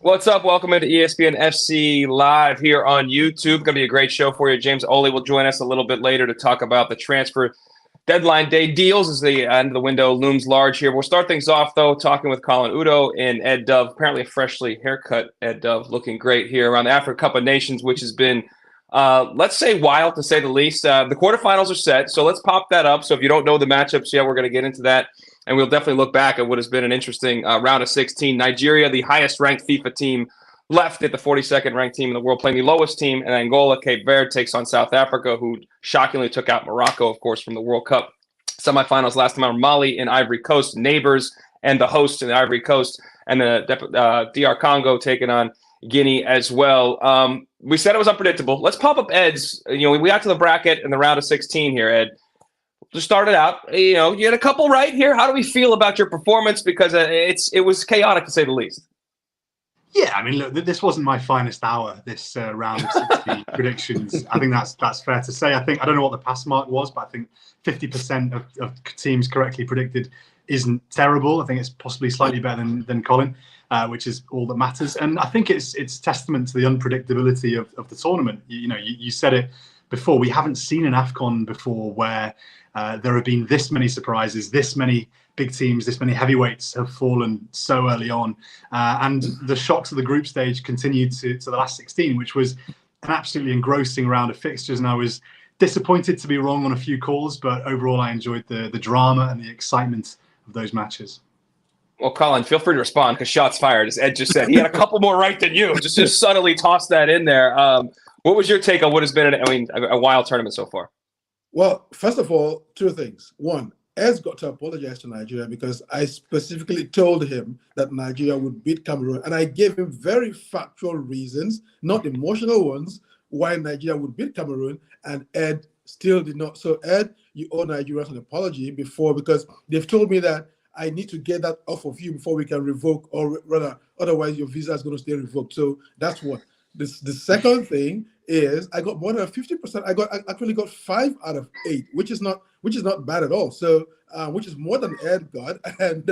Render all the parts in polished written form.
What's up? Welcome into ESPN FC live here on YouTube. Going to be a great show for you. James Olley will join us a little bit later to talk about the transfer deadline day deals as the end of the window looms large here. We'll start things off, though, talking with Colin Udoh and Ed Dove. Apparently a freshly haircut Ed Dove, looking great here around the Africa Cup of Nations, which has been, let's say, wild to say the least. The quarterfinals are set, so let's pop that up. So if you don't know the matchups yet, we're going to get into that. And we'll definitely look back at what has been an interesting round of 16. Nigeria, the highest-ranked FIFA team, left at the 42nd ranked team in the world, playing the lowest team. And Angola, Cape Verde takes on South Africa, who shockingly took out Morocco, of course, from the World Cup semifinals last time out. Mali and Ivory Coast, neighbors, and the host in the Ivory Coast, and the DR Congo taking on Guinea as well. We said it was unpredictable. Let's pop up Ed's. We got to the bracket in the round of 16 here, Ed. Just started out, you had a couple right here. How do we feel about your performance? Because it was chaotic to say the least. Yeah, I mean, look, this wasn't my finest hour, this round of 60 predictions. I think that's fair to say. I don't know what the pass mark was, but I think 50% of teams correctly predicted isn't terrible. I think it's possibly slightly better than Colin, which is all that matters. And I think it's testament to the unpredictability of the tournament. You said it before. We haven't seen an AFCON before where there have been this many surprises, this many big teams, this many heavyweights have fallen so early on. And the shocks of the group stage continued to the last 16, which was an absolutely engrossing round of fixtures. And I was disappointed to be wrong on a few calls, but overall I enjoyed the drama and the excitement of those matches. Well, Colin, feel free to respond because shots fired, as Ed just said. He had a couple more right than you. Just subtly tossed that in there. What was your take on what has been, a wild tournament so far? Well, first of all, two things. One, Ed's got to apologize to Nigeria because I specifically told him that Nigeria would beat Cameroon, and I gave him very factual reasons, not emotional ones, why Nigeria would beat Cameroon, and Ed still did not. So, Ed, you owe Nigeria an apology because they've told me that I need to get that off of you before we can revoke, or rather, otherwise your visa is going to stay revoked. So that's one. The second thing is I got more than 50%. I actually got 5 out of 8, which is not bad at all. So which is more than Ed got, and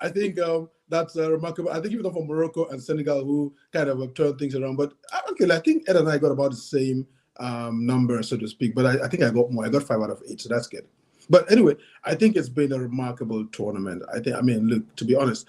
I think that's remarkable. I think even for Morocco and Senegal, who kind of turned things around, but I think Ed and I got about the same number, so to speak. But I think I got more. I got 5 out of 8, so that's good. But anyway, I think it's been a remarkable tournament. Look, to be honest,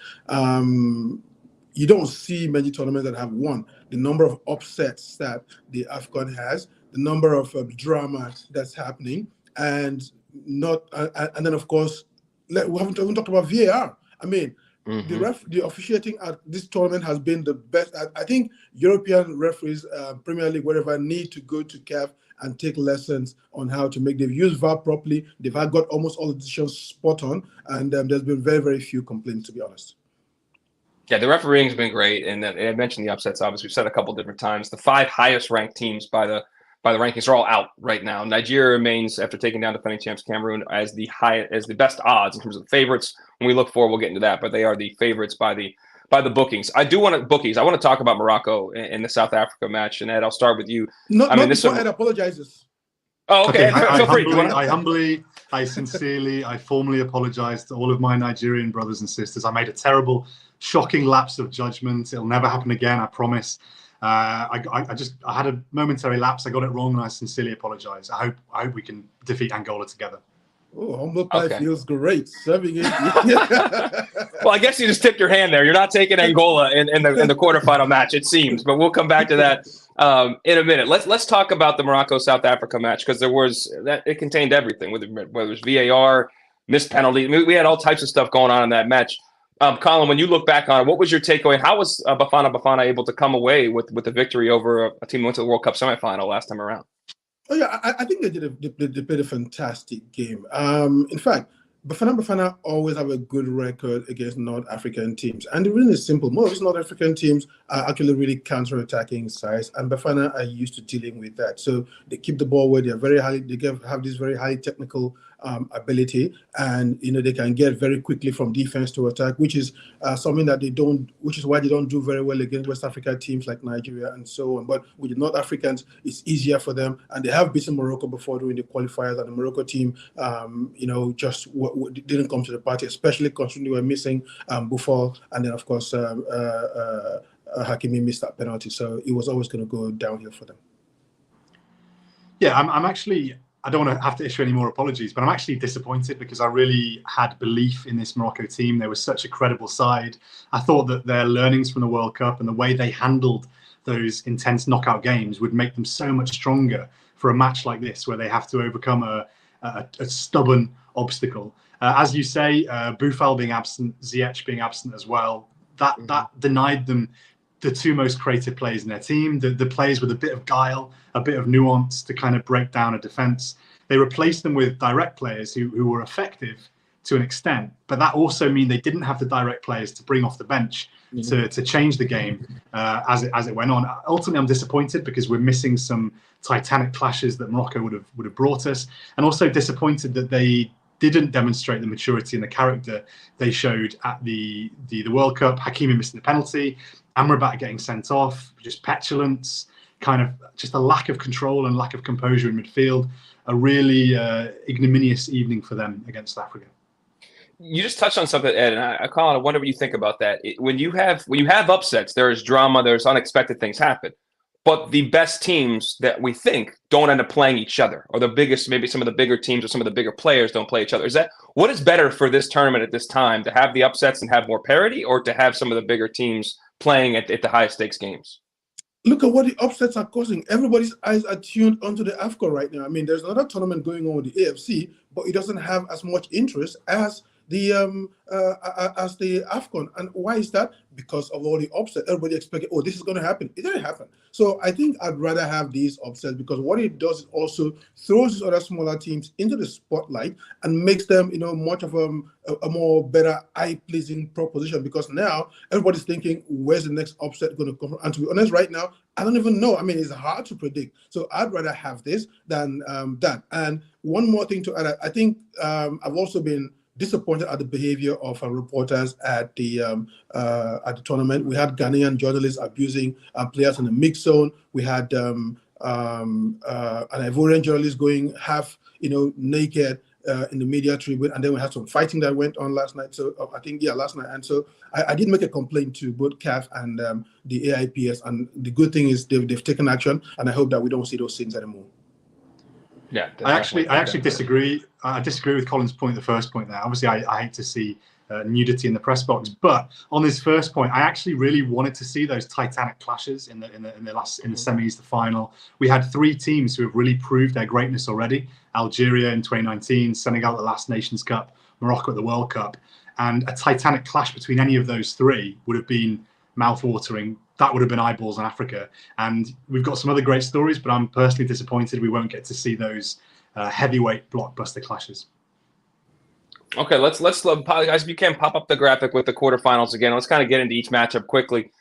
you don't see many tournaments that have won. The number of upsets that the AFCON has, the number of drama that's happening, and then of course we haven't even talked about VAR. The officiating at this tournament has been the best. I think European referees, Premier League, wherever, need to go to CAF and take lessons on how to make. They've used VAR properly. They've got almost all the decisions spot on, and there's been very, very few complaints, to be honest. Yeah, the refereeing has been great, and I mentioned the upsets. Obviously, we've said a couple different times. The 5 highest-ranked teams by the rankings are all out right now. Nigeria remains, after taking down defending champs Cameroon, as the best odds in terms of the favorites. When we look forward, we'll get into that, but they are the favorites by the bookings. I want to talk about Morocco in the South Africa match, and Ed, I'll start with you. Not before Ed apologizes. Oh, okay. Feel free. I formally apologize to all of my Nigerian brothers and sisters. I made a terrible, shocking lapse of judgment. It'll never happen again, I promise. I had a momentary lapse. I got it wrong, and I sincerely apologize. I hope we can defeat Angola together. Oh, humble pie feels great. Serving it. Well, I guess you just tipped your hand there. You're not taking Angola in the quarterfinal match, it seems. But we'll come back to that in a minute. Let's talk about the Morocco-South Africa match, because it contained everything, whether it was VAR, missed penalty. We had all types of stuff going on in that match. Colin, when you look back on it, what was your takeaway? How was Bafana able to come away with the victory over a team that went to the World Cup semifinal last time around? Oh yeah, I think they played a fantastic game. In fact, Bafana always have a good record against North African teams, and the reason is simple. Most North African teams are actually really counter-attacking sides, and Bafana are used to dealing with that. So they keep the ball where they're very highly. They have this very high technical ability, and they can get very quickly from defense to attack, which is something that they don't. Which is why they don't do very well against West Africa teams like Nigeria and so on. But with the North Africans, it's easier for them, and they have beaten Morocco before during the qualifiers, and the Morocco team, just didn't come to the party, especially considering they were missing Buffon, and then of course Hakimi missed that penalty. So it was always going to go downhill for them. Yeah, I'm actually, I don't want to have to issue any more apologies, but I'm actually disappointed because I really had belief in this Morocco team. They were such a credible side. I thought that their learnings from the World Cup and the way they handled those intense knockout games would make them so much stronger for a match like this, where they have to overcome a stubborn obstacle. As you say, Boufal being absent, Ziyech being absent as well, that denied them the two most creative players in their team, the players with a bit of guile, a bit of nuance to kind of break down a defence. They replaced them with direct players who were effective to an extent, but that also means they didn't have the direct players to bring off the bench to change the game as it went on. Ultimately, I'm disappointed because we're missing some titanic clashes that Morocco would have brought us, and also disappointed that they didn't demonstrate the maturity and the character they showed at the World Cup. Hakimi missing the penalty, Amrabat getting sent off, just petulance, kind of just a lack of control and lack of composure in midfield. A really ignominious evening for them against Africa. You just touched on something, Ed, and Colin, I wonder what you think about that. When you have upsets, there is drama, there's unexpected things happen. But the best teams that we think don't end up playing each other, or the biggest, maybe some of the bigger teams or some of the bigger players don't play each other. What is better for this tournament at this time, to have the upsets and have more parity, or to have some of the bigger teams playing at the highest stakes games? Look at what the upsets are causing. Everybody's eyes are tuned onto the AFCON right now. I mean, there's another tournament going on with the AFC, but it doesn't have as much interest as the AFCON. And why is that? Because of all the upsets. Everybody expected, oh, this is going to happen. It didn't happen. So I think I'd rather have these upsets, because what it does is also throws these other smaller teams into the spotlight and makes them, much of a more better eye-pleasing proposition, because now everybody's thinking, where's the next upset going to come from? And to be honest, right now, I don't even know. I mean, it's hard to predict. So I'd rather have this than that. And one more thing to add, I think I've also been disappointed at the behavior of our reporters at the tournament. We had Ghanaian journalists abusing players in the mix zone. We had an Ivorian journalist going half, naked in the media tribune, and then we had some fighting that went on last night. So I think last night, and so I did make a complaint to both CAF and the AIPS, and the good thing is they've taken action, and I hope that we don't see those things anymore. Yeah, I actually disagree. I disagree with Colin's point. The first point there, obviously, I hate to see nudity in the press box, but on this first point, I actually really wanted to see those titanic clashes in the semis, the final. We had three teams who have really proved their greatness already: Algeria in 2019, Senegal at the last Nations Cup, Morocco at the World Cup, and a titanic clash between any of those three would have been mouth-watering. That would have been eyeballs on Africa. And we've got some other great stories, but I'm personally disappointed we won't get to see those heavyweight blockbuster clashes. Okay, let's guys, if you can pop up the graphic with the quarterfinals again. Let's kind of get into each matchup quickly.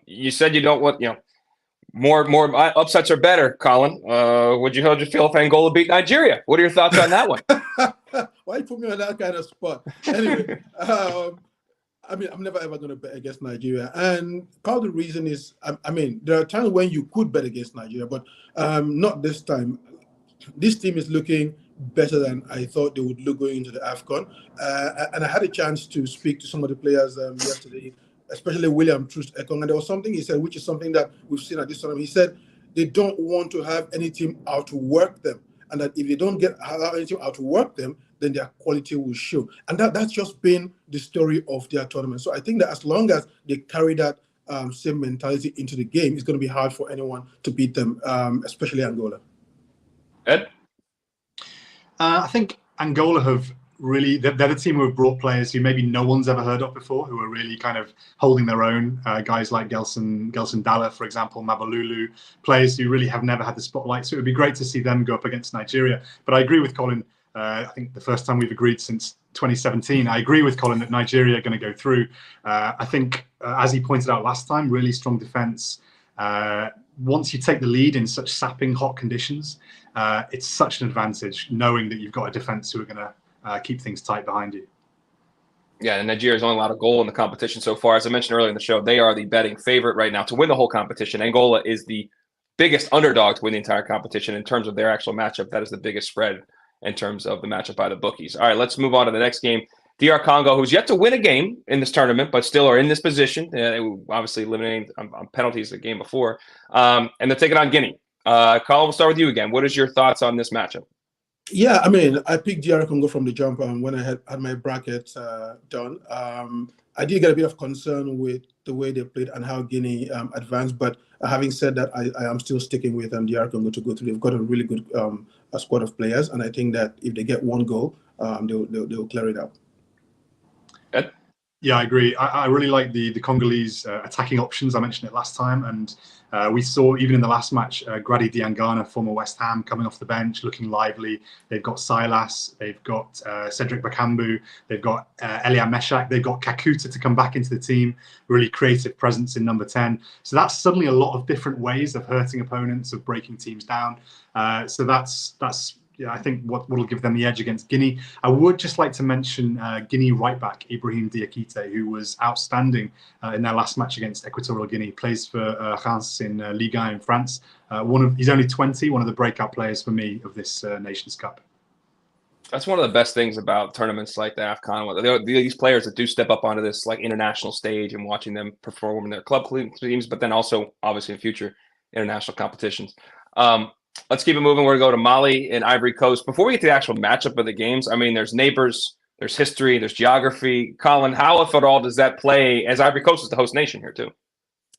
You said you don't want, more upsets are better, Colin. Would you feel if Angola beat Nigeria? What are your thoughts on that one? Why you put me on that kind of spot? Anyway, I mean, I'm never ever going to bet against Nigeria, and part of the reason is, I mean, there are times when you could bet against Nigeria, but not this time. This team is looking better than I thought they would look going into the AFCON, and I had a chance to speak to some of the players yesterday, especially William Troost-Ekong, and there was something he said, which is something that we've seen at this tournament. He said they don't want to have any team outwork them, and that if they don't allow any team outwork them, then their quality will show. And that's just been the story of their tournament. So I think that as long as they carry that same mentality into the game, it's going to be hard for anyone to beat them, especially Angola. Ed? I think Angola have really, they're the team who have brought players who maybe no one's ever heard of before, who are really kind of holding their own. Guys like Gelson Dalla, for example, Mabalulu, players who really have never had the spotlight. So it would be great to see them go up against Nigeria. But I agree with Colin. I think the first time we've agreed since 2017, I agree with Colin that Nigeria are going to go through. I think, as he pointed out last time, really strong defence. Once you take the lead in such sapping hot conditions, it's such an advantage knowing that you've got a defence who are going to keep things tight behind you. Yeah, and Nigeria's only allowed a goal in the competition so far. As I mentioned earlier in the show, they are the betting favorite right now to win the whole competition. Angola is the biggest underdog to win the entire competition in terms of their actual matchup. That is the biggest spread in terms of the matchup by the bookies. All right, let's move on to the next game. DR Congo, who's yet to win a game in this tournament, but still are in this position. Obviously eliminating on penalties the game before. And they're taking on Guinea. Colin, we'll start with you again. What is your thoughts on this matchup? Yeah, I mean, I picked DR Congo from the jump when I had my bracket done. I did get a bit of concern with the way they played and how Guinea advanced, but having said that, I am still sticking with DR Congo to go through. They've got a really good squad of players, and I think that if they get one goal, they'll clear it out. Ed? Yeah, I agree. I really like the Congolese attacking options. I mentioned it last time, and we saw even in the last match, Grady Diangana, former West Ham, coming off the bench, looking lively. They've got Silas, they've got Cedric Bakambu, they've got Elia Meshak, they've got Kakuta to come back into the team, really creative presence in number 10. So that's suddenly a lot of different ways of hurting opponents, of breaking teams down. So that's I think what will give them the edge against Guinea. I would just like to mention Guinea right back Ibrahim Diakite, who was outstanding in their last match against Equatorial Guinea. Plays for Reims in Ligue 1 in France. He's only 20, one of the breakout players for me of this Nations Cup. That's one of the best things about tournaments like the AFCON. These players that do step up onto this like international stage and watching them perform in their club teams, but then also obviously in future international competitions. Let's keep it moving. We're going to go to Mali and Ivory Coast. Before we get to the actual matchup of the games, I mean, there's neighbors, there's history, there's geography. Colin, how, if at all, does that play, as Ivory Coast is the host nation here too?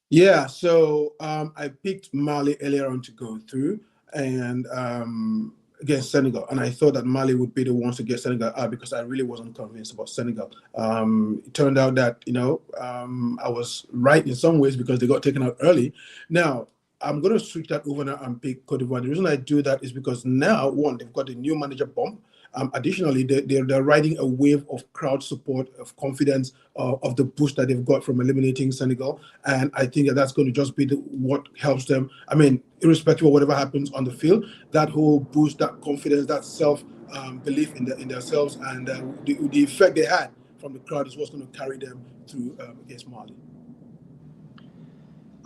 Yeah, so I picked Mali earlier on to go through and against Senegal. And I thought that Mali would be the ones to get Senegal out because I really wasn't convinced about Senegal. It turned out that, I was right in some ways because they got taken out early. Now, I'm going to switch that over now and pick Cote d'Ivoire. The reason I do that is because now, one, they've got a new manager bump. Additionally, they're riding a wave of crowd support, of confidence, of the boost that they've got from eliminating Senegal. And I think that's going to just be what helps them. I mean, irrespective of whatever happens on the field, that whole boost, that confidence, that self-belief in themselves and the effect they had from the crowd is what's going to carry them through against Mali.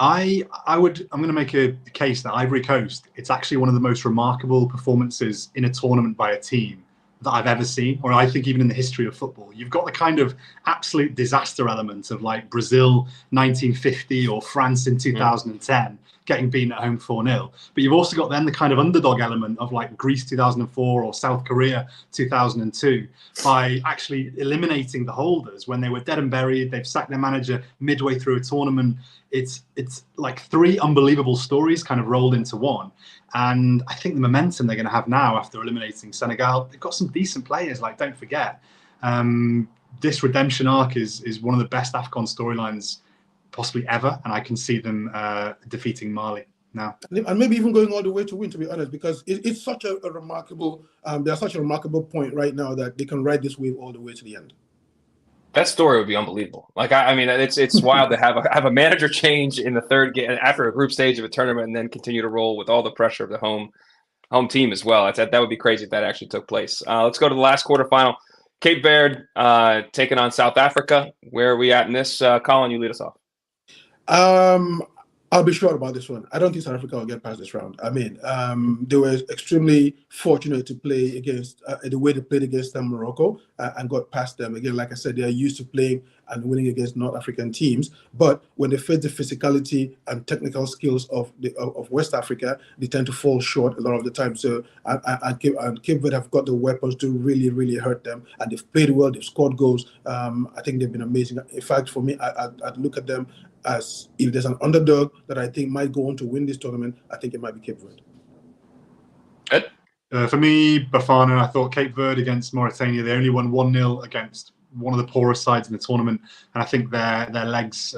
I'm going to make a case that Ivory Coast, it's actually one of the most remarkable performances in a tournament by a team that I've ever seen, or I think even in the history of football. You've got the kind of absolute disaster element of like Brazil 1950 or France in 2010 getting beaten at home 4-0. But you've also got then the kind of underdog element of like Greece 2004 or South Korea 2002 by actually eliminating the holders when they were dead and buried. They've sacked their manager midway through a tournament. It's like three unbelievable stories kind of rolled into one. And I think the momentum they're going to have now after eliminating Senegal, they've got some decent players. Like, don't forget, this redemption arc is one of the best AFCON storylines possibly ever. And I can see them defeating Mali now. And maybe even going all the way to win, to be honest, because it's such a remarkable, there's such a remarkable point right now that they can ride this wave all the way to the end. That story would be unbelievable. Like, I mean, it's wild to have a manager change in the third game after a group stage of a tournament and then continue to roll with all the pressure of the home team as well. That would be crazy if that actually took place. Let's go to the last quarterfinal. Cape Verde taking on South Africa. Where are we at in this? Colin, you lead us off. I'll be short about this one. I don't think South Africa will get past this round. I mean, they were extremely fortunate to play against the way they played against Morocco and got past them. Again, like I said, they are used to playing and winning against North African teams. But when they face the physicality and technical skills of West Africa, they tend to fall short a lot of the time. So and Cape Verde have got the weapons to really, really hurt them. And they've played well. They've scored goals. I think they've been amazing. In fact, for me, I'd look at them as if there's an underdog that I think might go on to win this tournament, I think it might be Cape Verde. For me, Bafana, I thought Cape Verde against Mauritania, they only won 1-0 against one of the poorest sides in the tournament. And I think their legs,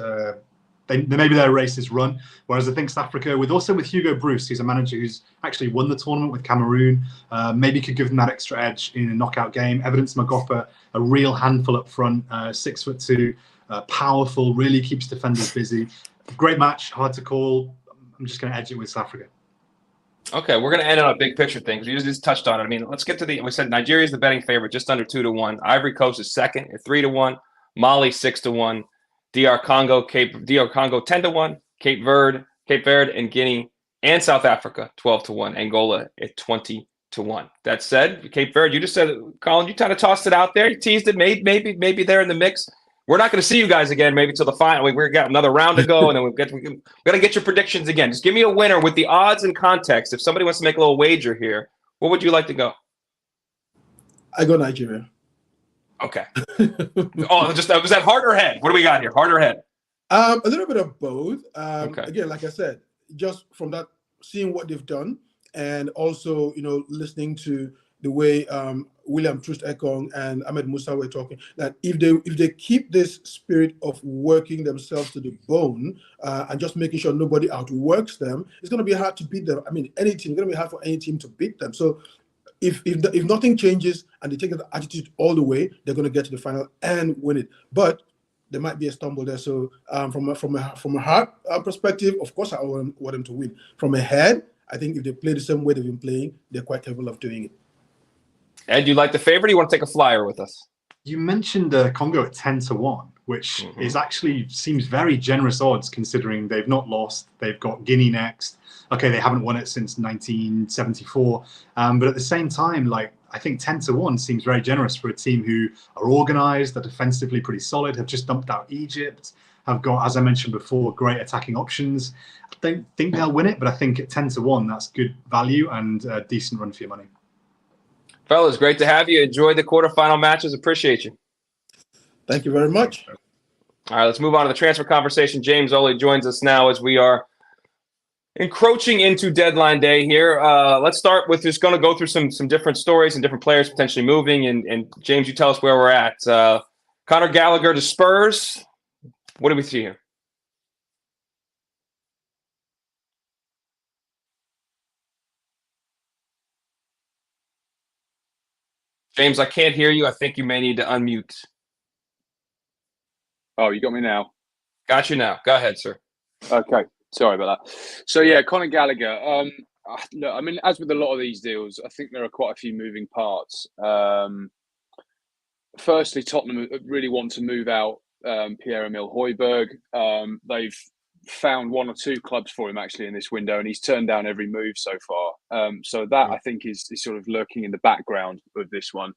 maybe their race is run. Whereas I think South Africa, with Hugo Bruce, he's a manager who's actually won the tournament with Cameroon, maybe could give them that extra edge in a knockout game. Evidence Magopa, a real handful up front, 6'2", powerful, really keeps defenders busy. Great match, hard to call. I'm just going to edge it with South Africa. Okay, we're going to end on a big picture thing because you just touched on it. I mean, let's get to we said Nigeria is the betting favorite, just under 2-1. Ivory Coast is second at 3-1. Mali 6-1. DR Congo 10-1. Cape Verde, and Guinea and South Africa 12-1. Angola at 20-1. 1. That said, Cape Verde, you just said, Colin, you kind of tossed it out there. You teased it, maybe they're in the mix. We're not going to see you guys again, maybe till the final. We've got another round to go, and then we've got to get your predictions again. Just give me a winner with the odds and context. If somebody wants to make a little wager here, what would you like to go? I go Nigeria. Okay. Was that heart or head? What do we got here? Heart or head? A little bit of both. Okay. Again, like I said, just from that, seeing what they've done, and also, listening to the way William Troost-Ekong and Ahmed Musa were talking, that if they keep this spirit of working themselves to the bone and just making sure nobody outworks them, it's going to be hard to beat them. I mean, it's going to be hard for any team to beat them. So if nothing changes and they take that attitude all the way, they're going to get to the final and win it. But there might be a stumble there. So from a heart perspective, of course, I want them to win. From a head, I think if they play the same way they've been playing, they're quite capable of doing it. Ed, you like the favorite? You want to take a flyer with us? You mentioned Congo at 10-1, which is actually seems very generous odds considering they've not lost. They've got Guinea next. Okay, they haven't won it since 1974, but at the same time, I think 10-1 seems very generous for a team who are organised, are defensively pretty solid, have just dumped out Egypt, have got, as I mentioned before, great attacking options. I don't think they'll win it, but I think at 10-1, that's good value and a decent run for your money. Fellas, great to have you. Enjoy the quarterfinal matches. Appreciate you. Thank you very much. All right, let's move on to the transfer conversation. James Olley joins us now as we are encroaching into deadline day here. Let's start with just going to go through some different stories and different players potentially moving. And James, you tell us where we're at. Conor Gallagher to Spurs. What do we see here? James, I can't hear you. I think you may need to unmute. Oh, you got me now? Got you now. Go ahead, sir. Okay. Sorry about that. So, yeah, Conor Gallagher. Look, I mean, as with a lot of these deals, I think there are quite a few moving parts. Firstly, Tottenham really want to move out Pierre-Emile Højbjerg. They've found one or two clubs for him actually in this window, and he's turned down every move so far. So that I think is sort of lurking in the background of this one.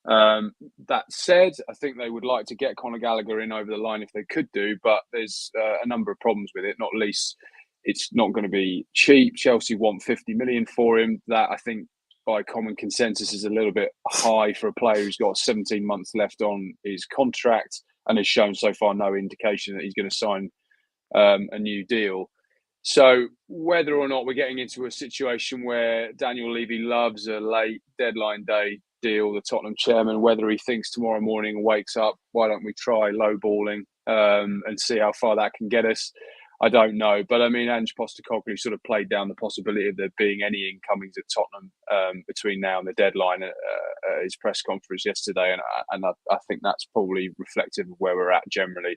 That said, I think they would like to get Conor Gallagher in over the line if they could do, but there's a number of problems with it, not least it's not going to be cheap. Chelsea want 50 million for him. That I think by common consensus is a little bit high for a player who's got 17 months left on his contract and has shown so far no indication that he's going to sign a new deal. So whether or not we're getting into a situation where Daniel Levy loves a late deadline day deal, the Tottenham chairman, whether he thinks tomorrow morning wakes up, why don't we try lowballing and see how far that can get us? I don't know. But I mean, Ange Postecoglou sort of played down the possibility of there being any incomings at Tottenham between now and the deadline at his press conference yesterday. And I think that's probably reflective of where we're at generally.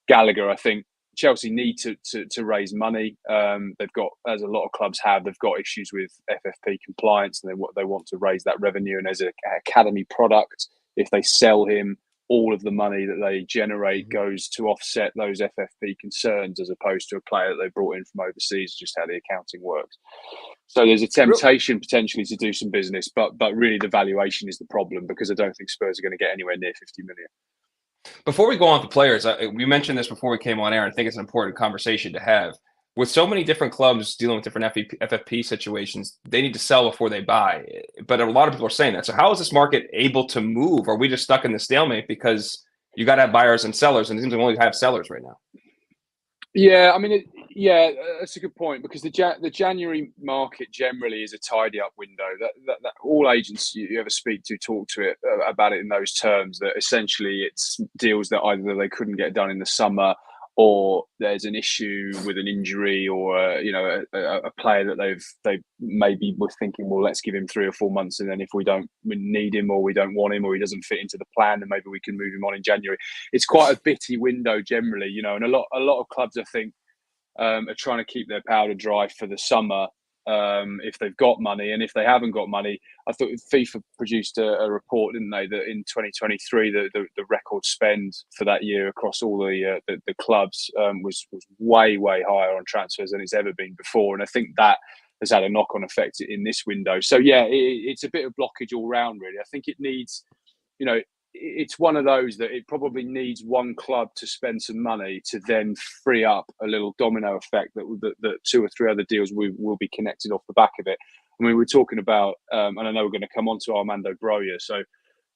Gallagher, I think Chelsea need to raise money. They've got, as a lot of clubs have, they've got issues with FFP compliance, and they want to raise that revenue. And as an academy product, if they sell him, all of the money that they generate goes to offset those FFP concerns, as opposed to a player that they brought in from overseas. Just how the accounting works. So there's a temptation potentially to do some business, but really the valuation is the problem, because I don't think Spurs are going to get anywhere near 50 million. Before we go on to players, we mentioned this before we came on air, and I think it's an important conversation to have. With so many different clubs dealing with different FFP situations, they need to sell before they buy. But a lot of people are saying that. So how is this market able to move? Are we just stuck in the stalemate because you got to have buyers and sellers, and it seems like we only have sellers right now? Yeah, I mean, that's a good point, because the January market generally is a tidy up window. That all agents you ever speak to talk to it about it in those terms. That essentially it's deals that either they couldn't get done in the summer, or there's an issue with an injury, or a player that they maybe were thinking, well, let's give him 3 or 4 months, and then if we need him, or we don't want him, or he doesn't fit into the plan, then maybe we can move him on in January. It's quite a bitty window generally, and a lot of clubs, I think, are trying to keep their powder dry for the summer if they've got money. And if they haven't got money, I thought FIFA produced a report, didn't they, that in 2023 the record spend for that year across all the clubs was way higher on transfers than it's ever been before. And I think that has had a knock-on effect in this window. So yeah, it's a bit of blockage all round, really. I think it needs, it's one of those that it probably needs one club to spend some money to then free up a little domino effect that 2 or 3 other deals will be connected off the back of it. I mean, we're talking about, and I know we're going to come on to Armando Broja, so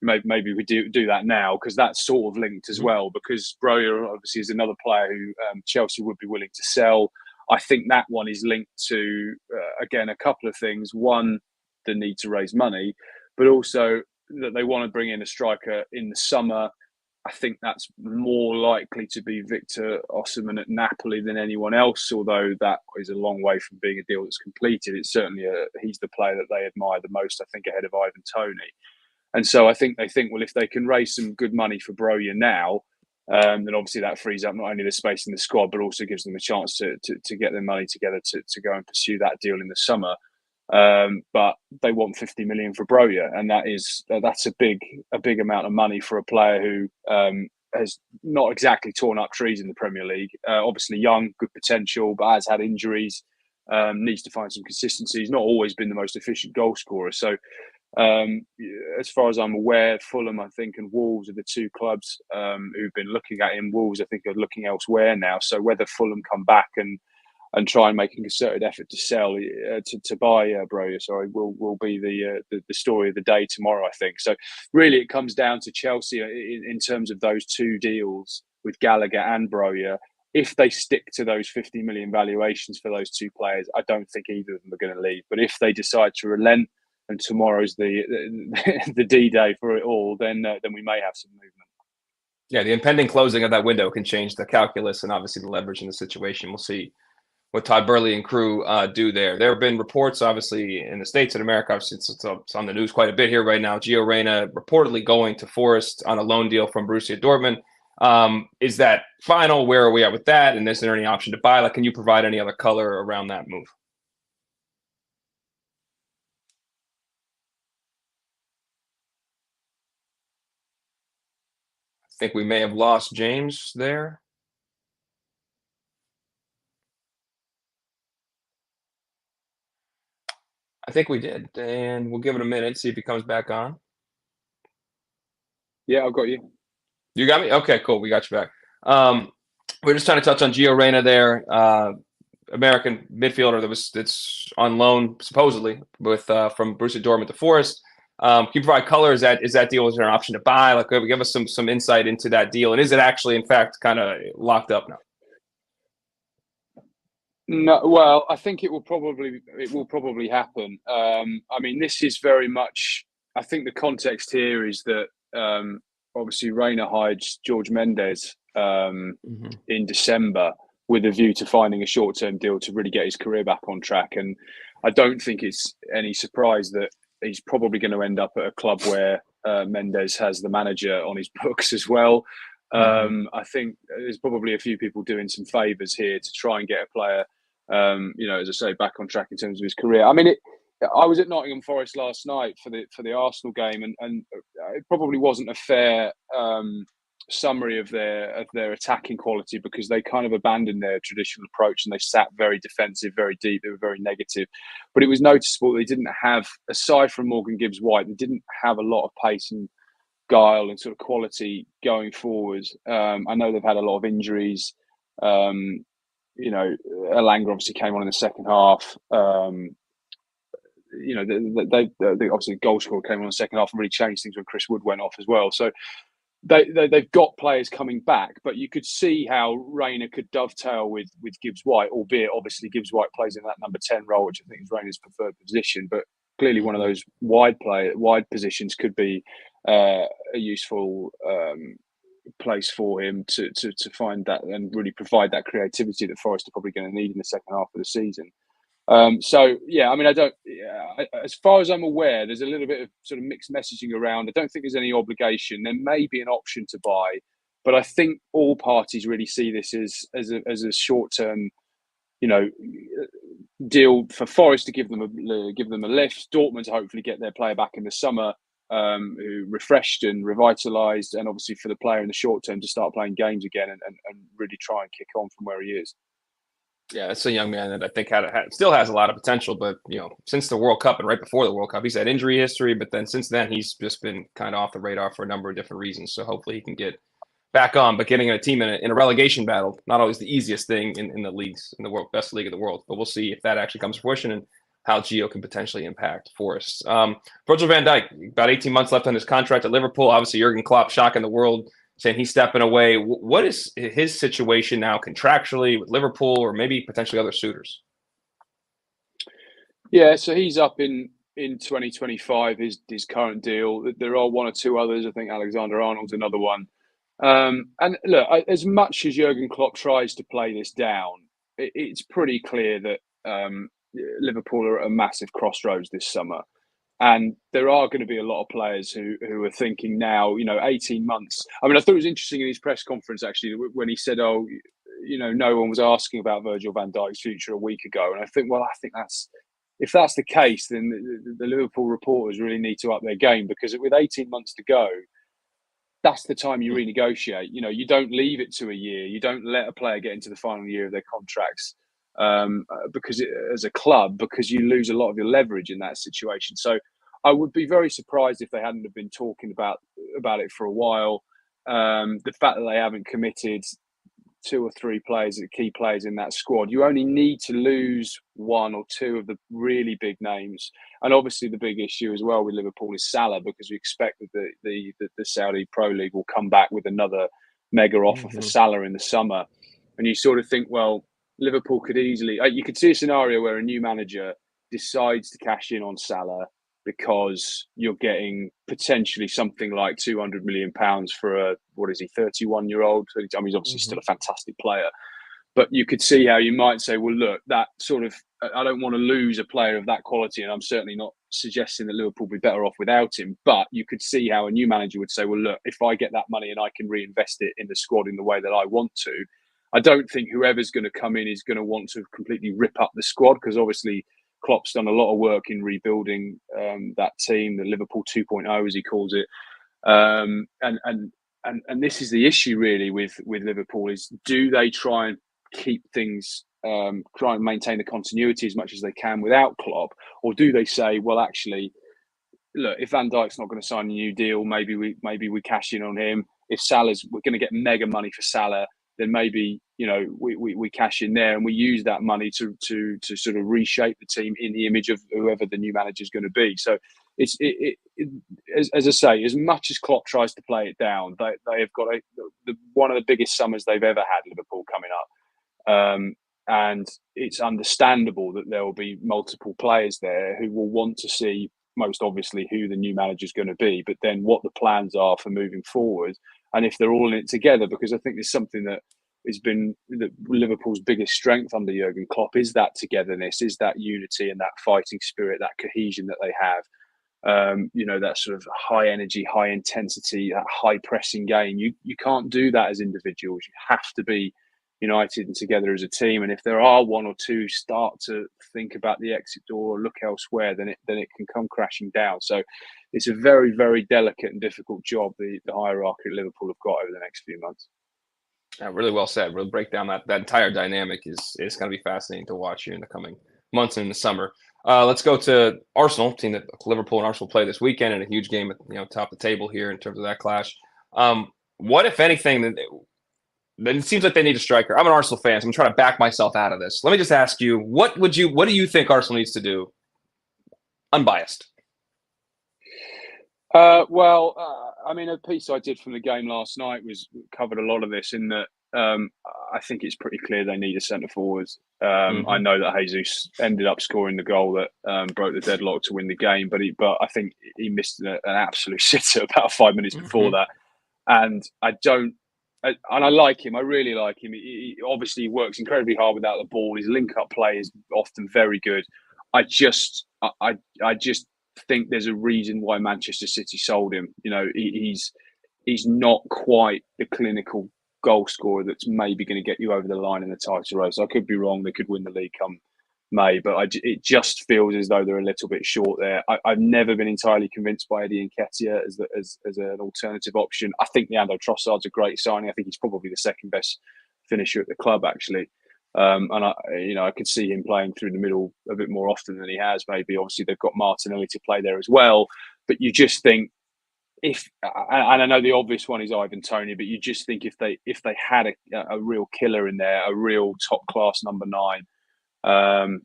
maybe we do that now, because that's sort of linked as well, because Broja obviously is another player who Chelsea would be willing to sell. I think that one is linked to, again, a couple of things. One, the need to raise money, but also that they want to bring in a striker in the summer. I think that's more likely to be Victor Osimhen at Napoli than anyone else, although that is a long way from being a deal that's completed. It's certainly he's the player that they admire the most, I think, ahead of Ivan Toney. And so I think they think, well, if they can raise some good money for Broja now, then obviously that frees up not only the space in the squad, but also gives them a chance to get their money together to go and pursue that deal in the summer. But they want 50 million for Broja, and that's a big amount of money for a player who has not exactly torn up trees in the Premier League. Obviously young, good potential, but has had injuries. Needs to find some consistency. He's not always been the most efficient goal scorer. So as far as I'm aware, Fulham, I think, and Wolves are the 2 clubs who've been looking at him. Wolves, I think, are looking elsewhere now. So whether Fulham come back and try and make a concerted effort to sell, to buy Broja, will be the story of the day tomorrow, I think. So really it comes down to Chelsea in terms of those 2 deals with Gallagher and Broja. If they stick to those 50 million valuations for those 2 players, I don't think either of them are going to leave. But if they decide to relent and tomorrow's the D-Day for it all, then we may have some movement. Yeah, the impending closing of that window can change the calculus and obviously the leverage in the situation. We'll see what Todd Burley and crew do there. There have been reports, obviously, in the States and America. Obviously, it's on the news quite a bit here right now. Gio Reyna reportedly going to Forest on a loan deal from Borussia Dortmund. Is that final? Where are we at with that? And is there any option to buy? Like, can you provide any other color around that move? I think we may have lost James there. I think we did, and we'll give it a minute, see if he comes back on. Yeah, I've got you. You got me? Okay, cool. We got you back. We're just trying to touch on Gio Reyna there, American midfielder that's on loan supposedly with from Borussia Dortmund to Forest. Can you provide color? Is that deal? Is there an option to buy? Like, give us some insight into that deal, and is it actually, in fact, kind of locked up now? No, well, I think it will probably happen. I mean, this is very much. I think the context here is that obviously Reyna hides George Mendes in December with a view to finding a short-term deal to really get his career back on track. And I don't think it's any surprise that he's probably going to end up at a club where Mendes has the manager on his books as well. I think there's probably a few people doing some favours here to try and get a player, as I say, back on track in terms of his career. I mean, I was at Nottingham Forest last night for the Arsenal game, and it probably wasn't a fair summary of their attacking quality, because they kind of abandoned their traditional approach and they sat very defensive, very deep. They were very negative, but it was noticeable they didn't have, aside from Morgan Gibbs-White, they didn't have a lot of pace and guile and sort of quality going forward. I know they've had a lot of injuries. Elanga obviously came on in the second half. They obviously goal scorer came on in the second half and really changed things when Chris Wood went off as well. So they've got players coming back, but you could see how Reyna could dovetail with Gibbs-White, albeit obviously Gibbs-White plays in that number 10 role, which I think is Reyna's preferred position. But clearly one of those wide positions could be a useful place for him to find that and really provide that creativity that Forest are probably going to need in the second half of the season. So yeah, I mean, as far as I'm aware, there's a little bit of sort of mixed messaging around. I don't think there's any obligation. There may be an option to buy, but I think all parties really see this as a short-term, deal for Forest to give them a lift. Dortmund to hopefully get their player back in the summer, who refreshed and revitalised, and obviously for the player in the short term to start playing games again and really try and kick on from where he is. Yeah, it's a young man that I think still has a lot of potential, but since the World Cup and right before the World Cup, he's had injury history, but then since then he's just been kind of off the radar for a number of different reasons. So hopefully he can get back on. But getting a team in a relegation battle, not always the easiest thing in the leagues, in the world, best league of the world. But we'll see if that actually comes to fruition and how Gio can potentially impact Forest. Virgil van Dijk, about 18 months left on his contract at Liverpool. Obviously, Jurgen Klopp shocking the world, saying he's stepping away. What is his situation now contractually with Liverpool or maybe potentially other suitors? Yeah, so he's up in 2025, his current deal. There are one or two others. I think Alexander-Arnold's another one. And look, as much as Jurgen Klopp tries to play this down, it's pretty clear that Liverpool are at a massive crossroads this summer. And there are going to be a lot of players who are thinking now, 18 months. I mean, I thought it was interesting in his press conference, actually, when he said, no one was asking about Virgil van Dijk's future a week ago. And I think if that's the case, then the Liverpool reporters really need to up their game, because with 18 months to go, that's the time you renegotiate. You don't leave it to a year. You don't let a player get into the final year of their contracts as a club, because you lose a lot of your leverage in that situation. So I would be very surprised if they hadn't have been talking about it for a while. The fact that they haven't committed 2 or 3 players, key players in that squad, you only need to lose 1 or 2 of the really big names. And obviously the big issue as well with Liverpool is Salah, because we expect that the Saudi Pro League will come back with another mega offer for Salah in the summer. And you sort of think, well, Liverpool could easily, you could see a scenario where a new manager decides to cash in on Salah because you're getting potentially something like £200 million for 31-year-old. I mean, he's obviously still a fantastic player. But you could see how you might say, well, look, that sort of, I don't want to lose a player of that quality. And I'm certainly not suggesting that Liverpool will be better off without him. But you could see how a new manager would say, well, look, if I get that money and I can reinvest it in the squad in the way that I want to, I don't think whoever's going to come in is going to want to completely rip up the squad, because obviously Klopp's done a lot of work in rebuilding that team, the Liverpool 2.0, as he calls it. And this is the issue really with Liverpool, is do they try and keep things, try and maintain the continuity as much as they can without Klopp, or do they say, well, actually, look, if Van Dijk's not going to sign a new deal, maybe we cash in on him. If we're going to get mega money for Salah, then maybe we cash in there and we use that money to sort of reshape the team in the image of whoever the new manager is going to be. So it's as I say, as much as Klopp tries to play it down, they have got one of the biggest summers they've ever had, Liverpool, coming up. And it's understandable that there will be multiple players there who will want to see, most obviously, who the new manager is going to be, but then what the plans are for moving forward, and if they're all in it together. Because I think there's something that has been Liverpool's biggest strength under Jurgen Klopp, is that togetherness, is that unity and that fighting spirit, that cohesion that they have. That sort of high energy, high intensity, that high pressing game. You can't do that as individuals. You have to be united and together as a team. And if there are one or two start to think about the exit door or look elsewhere, then it can come crashing down. So it's a very, very delicate and difficult job the hierarchy at Liverpool have got over the next few months. Yeah, really well said. We'll break down that entire dynamic. Is going to be fascinating to watch here in the coming months and in the summer. Let's go to Arsenal, team that Liverpool and Arsenal play this weekend in a huge game at top of the table here in terms of that clash. What, if anything, then it seems like they need a striker. I'm an Arsenal fan, so I'm trying to back myself out of this. Let me just ask you, what do you think Arsenal needs to do? Unbiased. I mean, a piece I did from the game last night covered a lot of this, in that I think it's pretty clear they need a centre forward. I know that Jesus ended up scoring the goal that broke the deadlock to win the game, but I think he missed an absolute sitter about 5 minutes before that. And I like him. I really like him. He obviously works incredibly hard without the ball. His link-up play is often very good. I just think there's a reason why Manchester City sold him. He's not quite the clinical goal scorer that's maybe going to get you over the line in the title race. I could be wrong. They could win the league come May, but it just feels as though they're a little bit short there. I've never been entirely convinced by Eddie Nketiah as an alternative option. I think Leandro Trossard's a great signing. I think he's probably the second best finisher at the club, actually. And I could see him playing through the middle a bit more often than he has. Maybe obviously they've got Martinelli to play there as well, but you just think and I know the obvious one is Ivan Toney, but you just think if they had a real killer in there, a real top class number 9.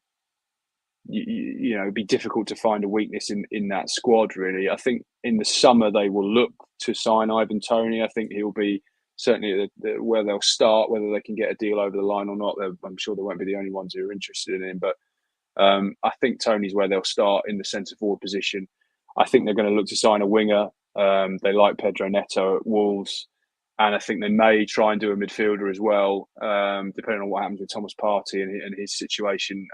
It'd be difficult to find a weakness in that squad, really. I think in the summer they will look to sign Ivan Toney. I think he'll be certainly where they'll start. Whether they can get a deal over the line or not, I'm sure they won't be the only ones who are interested in him. But I think Toney's where they'll start in the centre forward position. I think they're going to look to sign a winger. They like Pedro Neto at Wolves. And I think they may try and do a midfielder as well, depending on what happens with Thomas Partey and his situation.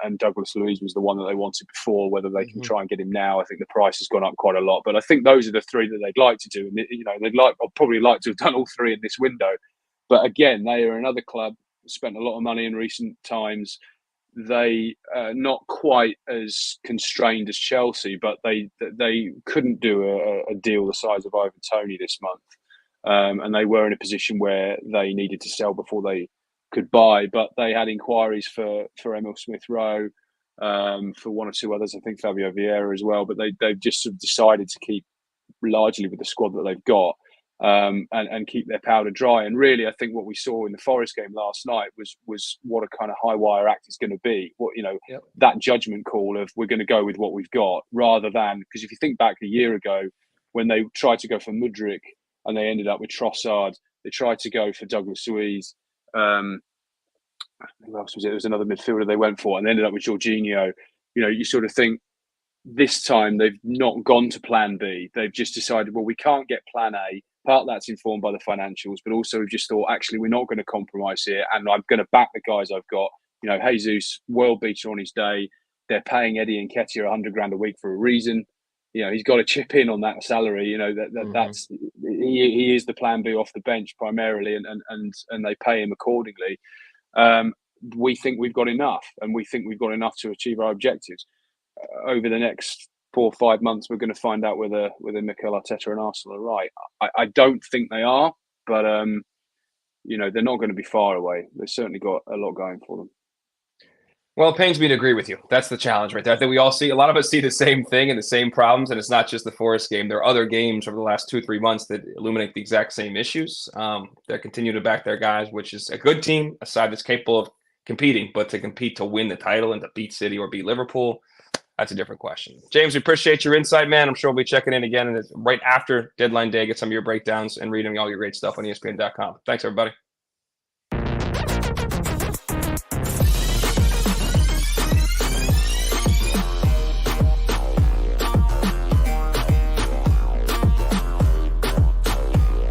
And Douglas Luiz was the one that they wanted before. Whether they can try and get him now, I think the price has gone up quite a lot. But I think those are the 3 that they'd like to do. And I'd probably like to have done all 3 in this window. But again, they are another club spent a lot of money in recent times. They not quite as constrained as Chelsea, but they couldn't do a deal the size of Ivan Toney this month. And they were in a position where they needed to sell before they could buy. But they had inquiries for Emil Smith-Rowe, for 1 or 2 others, I think Fabio Vieira as well. But they've just sort of decided to keep largely with the squad that they've got, and keep their powder dry. And really, I think what we saw in the Forest game last night was what a kind of high wire act is going to be. That judgment call of we're going to go with what we've got, rather than, because if you think back a year ago when they tried to go for Mudryk, and they ended up with Trossard. They tried to go for Douglas Luiz. Who else was it? There was another midfielder they went for, and they ended up with Jorginho. You sort of think this time they've not gone to plan B. They've just decided, well, we can't get plan A. Part of that's informed by the financials, but also we've just thought, actually, we're not going to compromise here, and I'm going to back the guys I've got. Jesus, world beater on his day. They're paying Eddie Nketiah $100,000 a week for a reason. He's got to chip in on that salary. That's he is the plan B off the bench primarily, and they pay him accordingly. We think we've got enough, and we think we've got enough to achieve our objectives. Over the next 4 or 5 months, we're going to find out whether Mikel Arteta and Arsenal are right. I don't think they are, but they're not going to be far away. They've certainly got a lot going for them. Well, it pains me to agree with you. That's the challenge right there. I think a lot of us see the same thing and the same problems, and it's not just the Forest game. There are other games over the last 2-3 months that illuminate the exact same issues. They continue to back their guys, which is a good team, a side that's capable of competing, but to compete to win the title and to beat City or beat Liverpool, that's a different question. James, we appreciate your insight, man. I'm sure we'll be checking in again right after deadline day, get some of your breakdowns and reading all your great stuff on ESPN.com. Thanks, everybody.